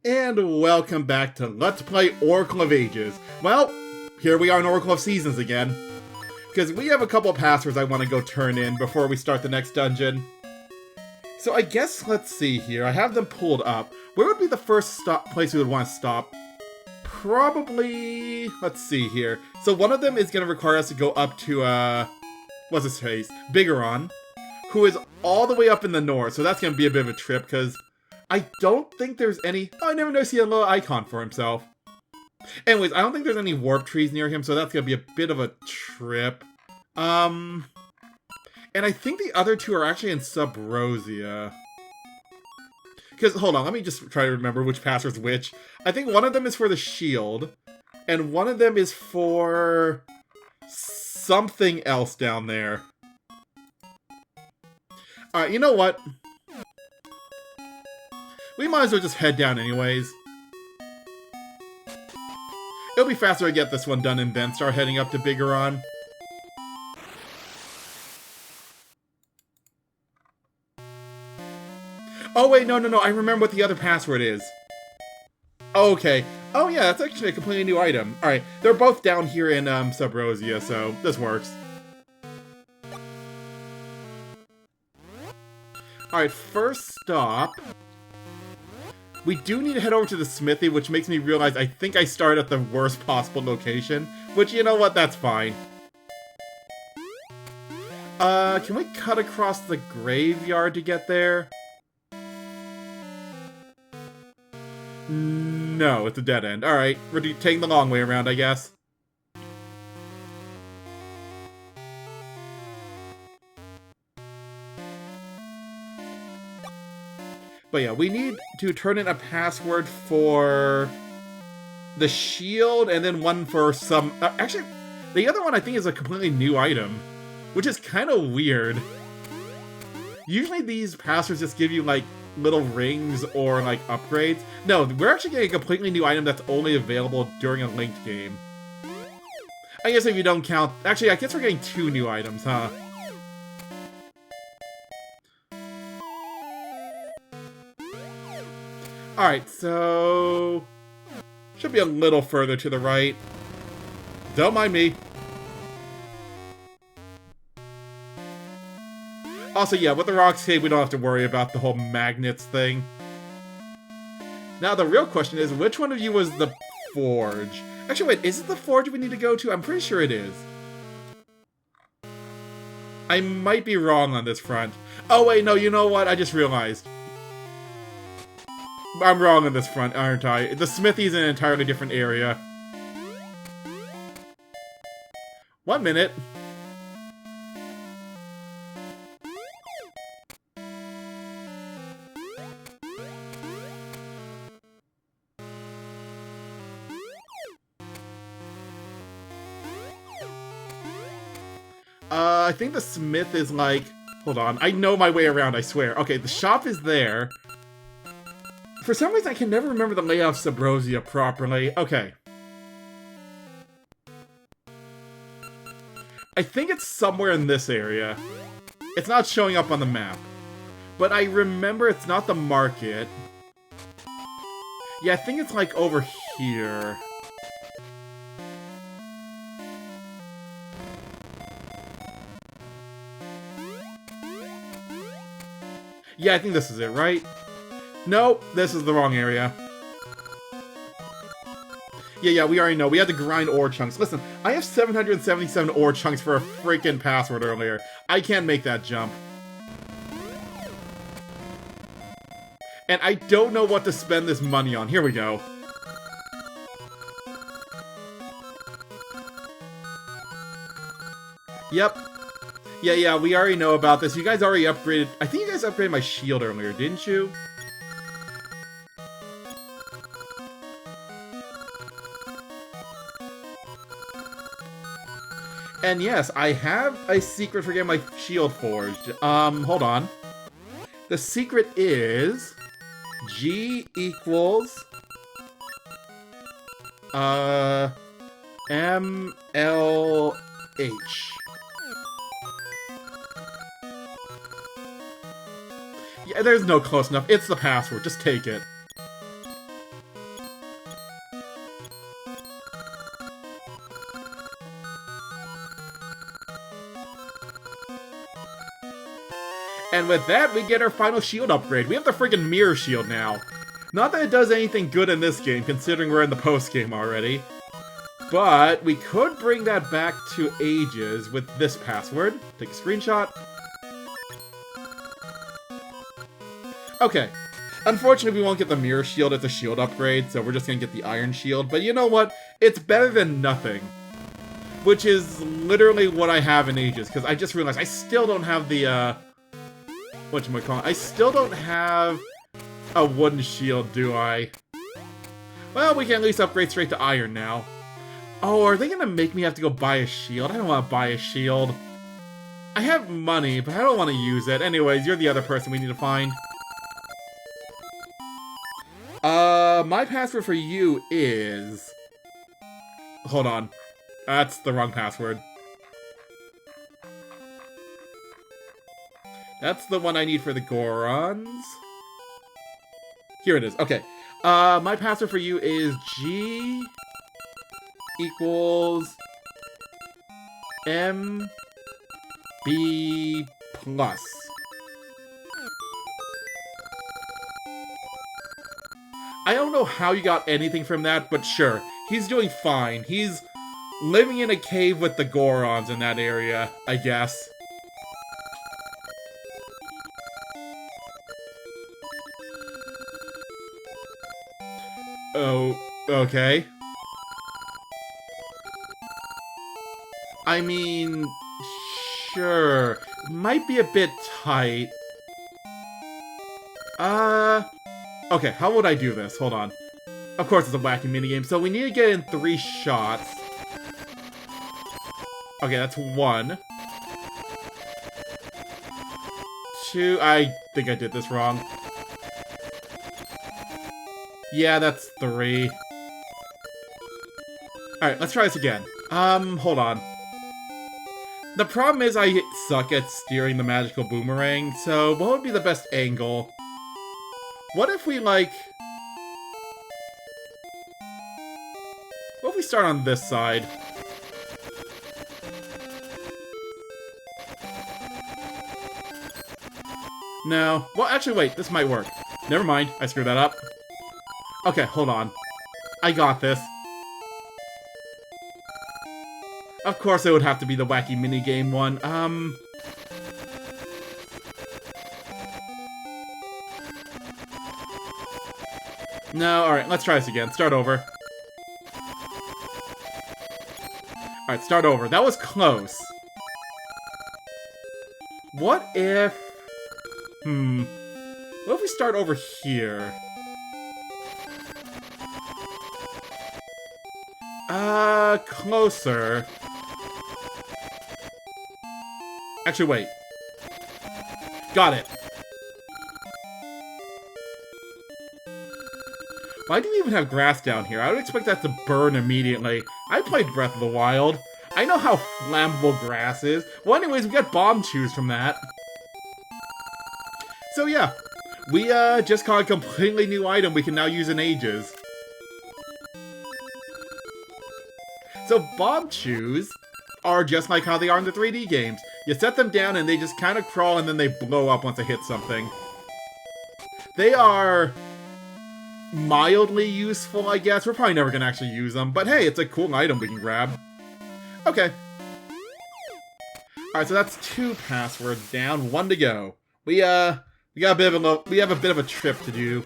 And welcome back to Let's Play Oracle of Ages. Well, here we are in Oracle of Seasons again. Because we have a couple of passwords I want to go turn in before we start the next dungeon. So I guess, let's see here, I have them pulled up. Where would be the first place we would want to stop? Probably, let's see here. So one of them is going to require us to go up to, what's his face? Bigaron, who is all the way up in the north. So that's going to be a bit of a trip, because I don't think there's any... Oh, I never noticed he had a little icon for himself. Anyways, I don't think there's any warp trees near him, so that's going to be a bit of a trip. And I think the other two are actually in Subrosia. Because, hold on, let me just try to remember which password's which. I think one of them is for the shield, and one of them is for something else down there. Alright, you know what? We might as well just head down anyways. It'll be faster to get this one done and then start heading up to Bigaron. Oh wait, no, I remember what the other password is. Okay. Oh yeah, that's actually a completely new item. Alright, they're both down here in Subrosia, so this works. Alright, first stop. We do need to head over to the smithy, which makes me realize I think I started at the worst possible location. Which, you know what, that's fine. Can we cut across the graveyard to get there? No, it's a dead end. Alright, we're taking the long way around, I guess. But yeah, we need to turn in a password for the shield, and then one for some... actually, the other one I think is a completely new item, which is kind of weird. Usually these passwords just give you, like, little rings or, like, upgrades. No, we're actually getting a completely new item that's only available during a linked game. I guess if you don't count... Actually, I guess we're getting 2 new items, huh? Alright, so... should be a little further to the right. Don't mind me. Also, yeah, with the Rocks Cave, we don't have to worry about the whole magnets thing. Now, the real question is, which one of you was the Forge? Actually, wait, is it the Forge we need to go to? I'm pretty sure it is. I might be wrong on this front. Oh, wait, no, you know what? I just realized. I'm wrong on this front, aren't I? The smithy's in an entirely different area. 1 minute. I think the smith is like... Hold on, I know my way around, I swear. Okay, the shop is there. For some reason, I can never remember the layout of Subrosia properly. Okay. I think it's somewhere in this area. It's not showing up on the map. But I remember it's not the market. Yeah, I think it's like over here. Yeah, I think this is it, right? Nope, this is the wrong area. Yeah, we already know. We had to grind ore chunks. Listen, I have 777 ore chunks for a freaking password earlier. I can't make that jump. And I don't know what to spend this money on. Here we go. Yep. Yeah, we already know about this. You guys already upgraded... I think you guys upgraded my shield earlier, didn't you? And yes, I have a secret for getting my shield forged. Hold on. The secret is... G equals... MLH. Yeah, there's no close enough. It's the password. Just take it. And with that, we get our final shield upgrade. We have the friggin' mirror shield now. Not that it does anything good in this game, considering we're in the post-game already. But we could bring that back to Ages with this password. Take a screenshot. Okay. Unfortunately, we won't get the mirror shield as a shield upgrade, so we're just gonna get the iron shield. But you know what? It's better than nothing. Which is literally what I have in Ages, because I just realized I still don't have the, whatchamacallit? I still don't have a wooden shield, do I? Well, we can at least upgrade straight to iron now. Oh, are they gonna make me have to go buy a shield? I don't want to buy a shield. I have money, but I don't want to use it. Anyways, you're the other person we need to find. My password for you is... Hold on. That's the wrong password. That's the one I need for the Gorons. Here it is. Okay. My password for you is G equals MB plus. I don't know how you got anything from that, but sure. He's doing fine. He's living in a cave with the Gorons in that area, I guess. Oh, okay. I mean, sure. Might be a bit tight. Okay, how would I do this? Hold on. Of course it's a wacky minigame, so we need to get in 3 shots. Okay, that's 1. 2, I think I did this wrong. Yeah, that's 3. Alright, let's try this again. Hold on. The problem is I suck at steering the magical boomerang, so what would be the best angle? What if we, like... What if we start on this side? No. Well, actually, wait. This might work. Never mind. I screwed that up. Okay, hold on. I got this. Of course it would have to be the wacky minigame one. No, alright, let's try this again. Start over. Alright, start over. That was close. What if... What if we start over here? Closer. Actually, wait. Got it. Why do we even have grass down here? I would expect that to burn immediately. I played Breath of the Wild. I know how flammable grass is. Well, anyways, we got bomb chews from that. So yeah, we just caught a completely new item we can now use in Ages. So bomb chews are just like how they are in the 3D games. You set them down and they just kind of crawl and then they blow up once they hit something. They are mildly useful, I guess. We're probably never going to actually use them, but hey, it's a cool item we can grab. Okay. Alright, so that's 2 passwords down, 1 to go. We have a bit of a trip to do.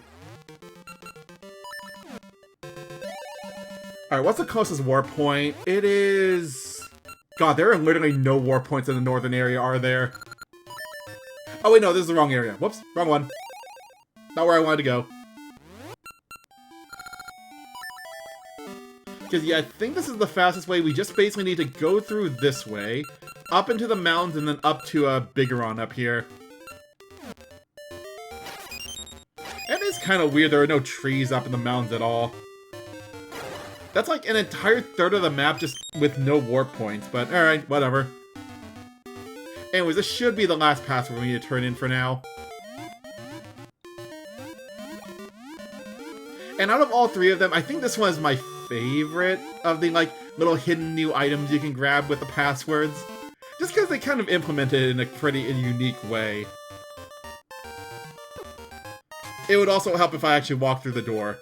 Alright, what's the closest warp point? It is... God, there are literally no warp points in the northern area, are there? Oh wait, no, this is the wrong area. Whoops, wrong one. Not where I wanted to go. Because, yeah, I think this is the fastest way. We just basically need to go through this way, up into the mountains, and then up to Bigoron up here. It is kind of weird there are no trees up in the mountains at all. That's like an entire third of the map just with no warp points, but alright, whatever. Anyways, this should be the last password we need to turn in for now. And out of all 3 of them, I think this one is my favorite of the, like, little hidden new items you can grab with the passwords. Just because they kind of implement it in a pretty unique way. it would also help if I actually walked through the door.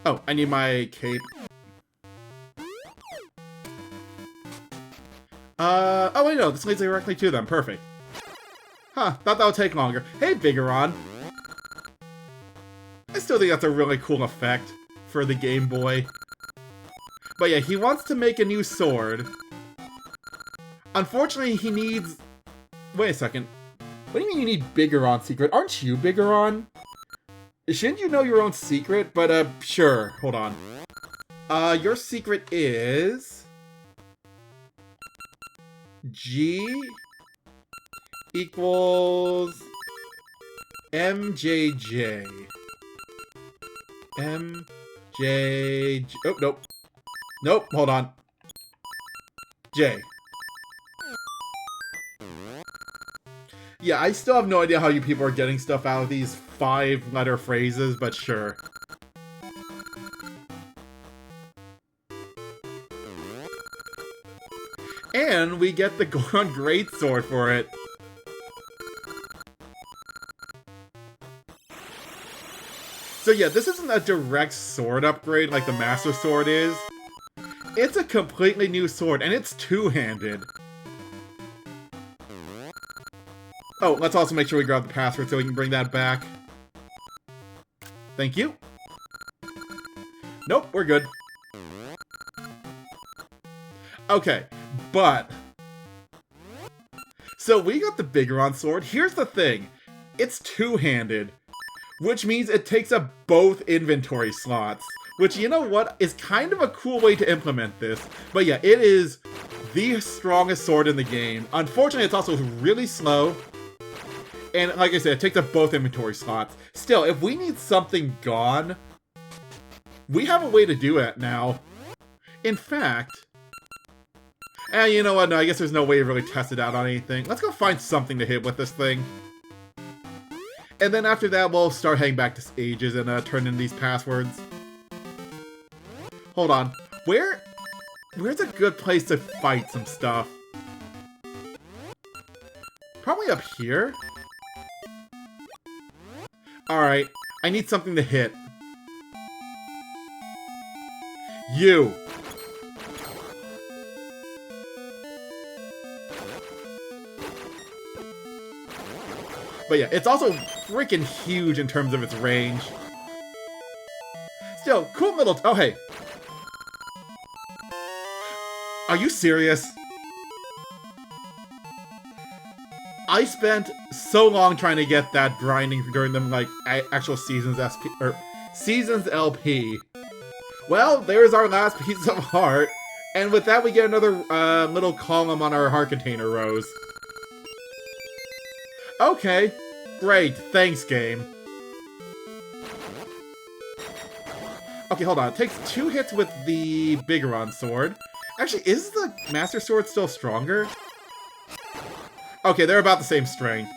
Oh, I need my cape. Oh wait, no, this leads directly to them. Perfect. Huh, thought that would take longer. Hey, Bigoron. I still think that's a really cool effect for the Game Boy. But yeah, he wants to make a new sword. Unfortunately, he needs... Wait a second. What do you mean you need Bigoron's secret? Aren't you Bigoron? Shouldn't you know your own secret? But, sure. Hold on. Your secret is... G equals MJJ. MJJ. Oh, nope. Nope, hold on. J. Yeah, I still have no idea how you people are getting stuff out of these 5-letter phrases, but sure. And we get the Goron Greatsword for it. So yeah, this isn't a direct sword upgrade like the Master Sword is. It's a completely new sword, and it's two-handed. Oh, let's also make sure we grab the password so we can bring that back. Thank you. Nope, we're good. Okay, but... So we got the Bigoron sword. Here's the thing. It's two-handed, which means it takes up both inventory slots. Which, you know what, is kind of a cool way to implement this. But yeah, it is the strongest sword in the game. Unfortunately, it's also really slow. And like I said, it takes up both inventory slots. Still, if we need something gone, we have a way to do it now. In fact... And you know what, no, I guess there's no way to really test it out on anything. Let's go find something to hit with this thing. And then after that, we'll start heading back to Ages and turn in these passwords. Hold on. Where's a good place to fight some stuff? Probably up here? Alright, I need something to hit. You! But yeah, it's also freaking huge in terms of its range. Still, cool little... Oh, hey. Are you serious? I spent so long trying to get that grinding during them, like, actual Seasons SP... or Seasons LP. Well, there's our last piece of heart. And with that, we get another little column on our heart container rows. Okay, great, thanks, game. Okay, hold on, it takes 2 hits with the Bigoron sword. Actually, is the Master Sword still stronger? Okay, they're about the same strength.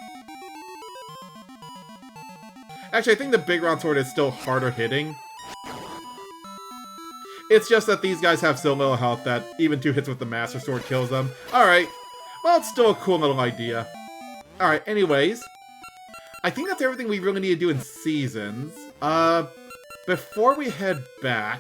Actually, I think the Bigoron sword is still harder hitting. It's just that these guys have so little health that even 2 hits with the Master Sword kills them. Alright, well, it's still a cool little idea. Alright, anyways. I think that's everything we really need to do in Seasons. Before we head back...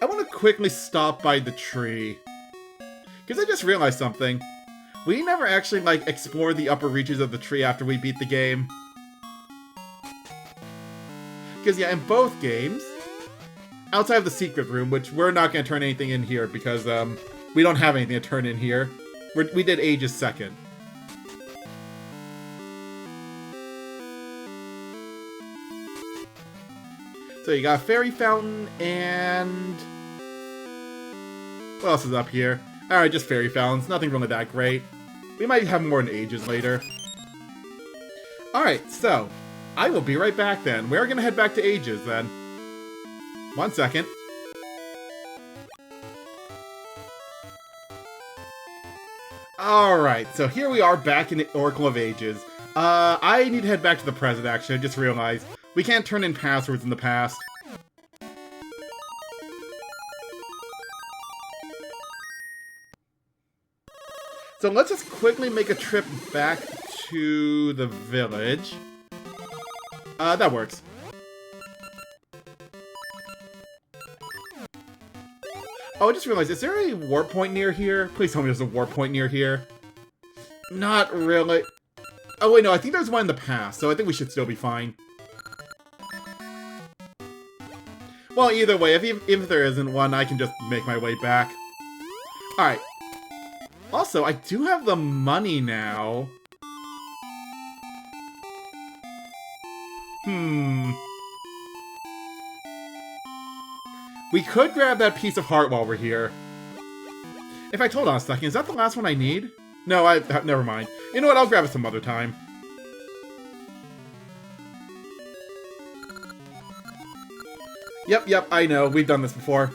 I want to quickly stop by the tree. Because I just realized something. We never actually, like, explored the upper reaches of the tree after we beat the game. Because, yeah, in both games, outside of the secret room, which we're not going to turn anything in here because, we don't have anything to turn in here. We did Ages second. So you got a fairy fountain and... what else is up here? Alright, just fairy fountains. Nothing really that great. We might have more in Ages later. Alright, so... I will be right back then. We're gonna head back to Ages then. 1 second. Alright, so here we are back in the Oracle of Ages. I need to head back to the present, actually. I just realized we can't turn in passwords in the past. So let's just quickly make a trip back to the village. That works. Oh, I just realized, is there a warp point near here? Please tell me there's a warp point near here. Not really. Oh wait, no, I think there's one in the past, so I think we should still be fine. Well, either way, if there isn't one, I can just make my way back. Alright. Also, I do have the money now. We could grab that piece of heart while we're here. In fact, hold on a second. Is that the last one I need? No, never mind. You know what? I'll grab it some other time. Yep, I know. We've done this before.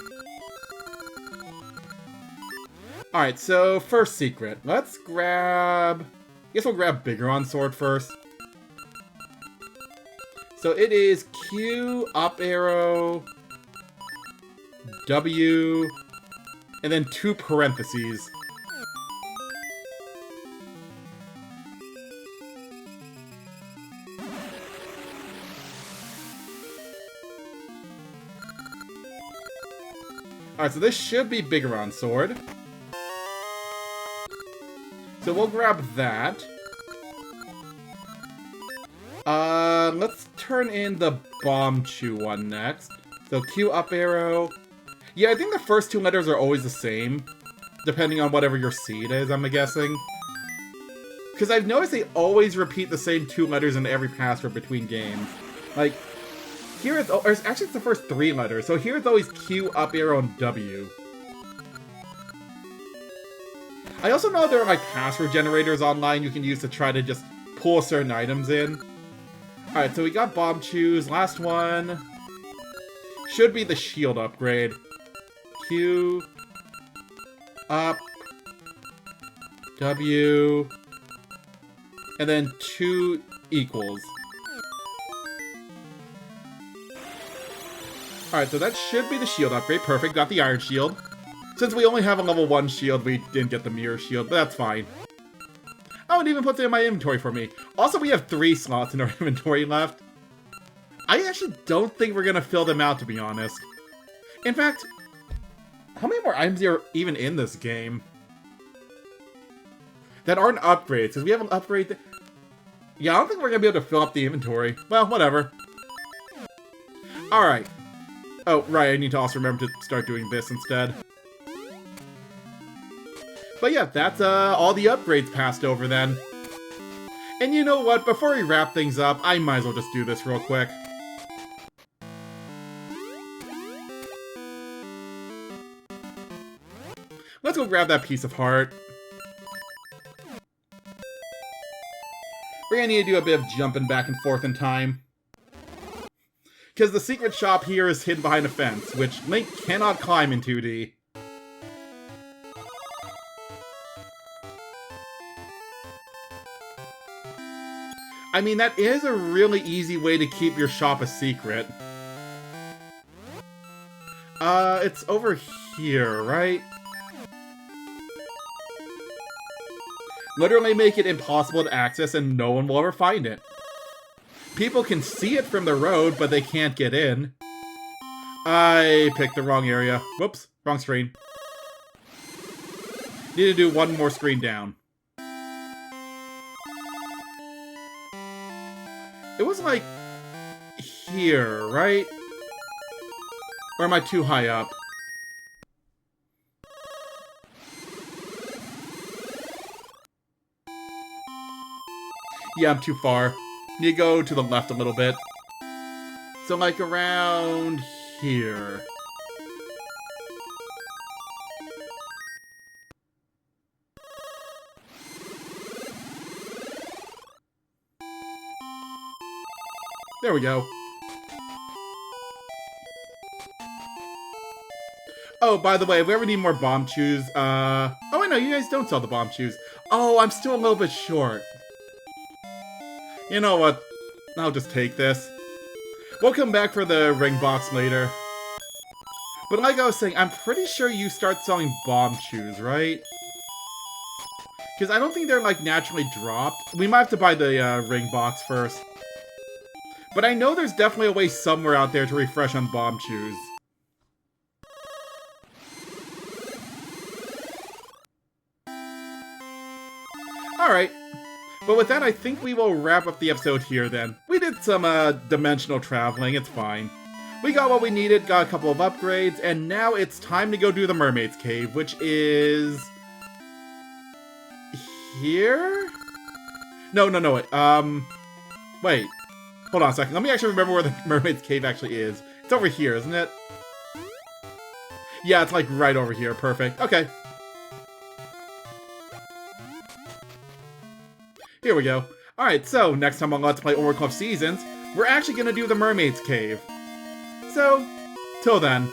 Alright, so first secret. Let's grab... I guess we'll grab Bigeron Sword first. So it is Q, up arrow, W, and then 2 parentheses. Alright, so this should be Bigeron Sword. So we'll grab that. Let's turn in the Bomb Chew one next. So Q up arrow. Yeah, I think the first 2 letters are always the same, depending on whatever your seed is, I'm guessing. Because I've noticed they always repeat the same 2 letters in every password between games. Like, here it's... actually, it's the first 3 letters. So here it's always Q, up arrow, and W. I also know there are, like, password generators online you can use to try to just pull certain items in. Alright, so we got Bomb Chews. Last one should be the shield upgrade. Q, up, W, and then 2 equals. Alright, so that should be the shield upgrade. Perfect, got the iron shield. Since we only have a level 1 shield, we didn't get the mirror shield, but that's fine. Oh, it even puts it in my inventory for me. Also, we have 3 slots in our inventory left. I actually don't think we're gonna fill them out, to be honest. In fact, how many more items are even in this game that aren't upgrades? Because we have an upgrade. Yeah, I don't think we're gonna be able to fill up the inventory. Well, whatever. Alright. Oh, right, I need to also remember to start doing this instead. But yeah, that's all the upgrades passed over then. And you know what? Before we wrap things up, I might as well just do this real quick. Let's go grab that piece of heart. We're gonna need to do a bit of jumping back and forth in time. Because the secret shop here is hidden behind a fence, which Link cannot climb in 2D. I mean, that is a really easy way to keep your shop a secret. It's over here, right? Literally make it impossible to access and no one will ever find it. People can see it from the road, but they can't get in. I picked the wrong area. Whoops, wrong screen. Need to do one more screen down. It was like here, right? Or am I too high up? Yeah, I'm too far. Need to go to the left a little bit. So like around here. There we go. Oh, by the way, if we ever need more bomb chews, oh wait, no, you guys don't sell the bomb chews. Oh, I'm still a little bit short. You know what? I'll just take this. We'll come back for the ring box later. But like I was saying, I'm pretty sure you start selling bomb chews, right? Because I don't think they're, like, naturally dropped. We might have to buy the ring box first. But I know there's definitely a way somewhere out there to refresh on bomb chews. Alright. But with that, I think we will wrap up the episode here then. We did some dimensional traveling, it's fine. We got what we needed, got a couple of upgrades, and now it's time to go do the Mermaid's Cave, which is... here? No, wait. Wait. Hold on a second. Let me actually remember where the Mermaid's Cave actually is. It's over here, isn't it? Yeah, it's like right over here. Perfect. Okay. Here we go. Alright, so next time on Let's Play Overclocked Seasons, we're actually gonna do the Mermaid's Cave. So, till then.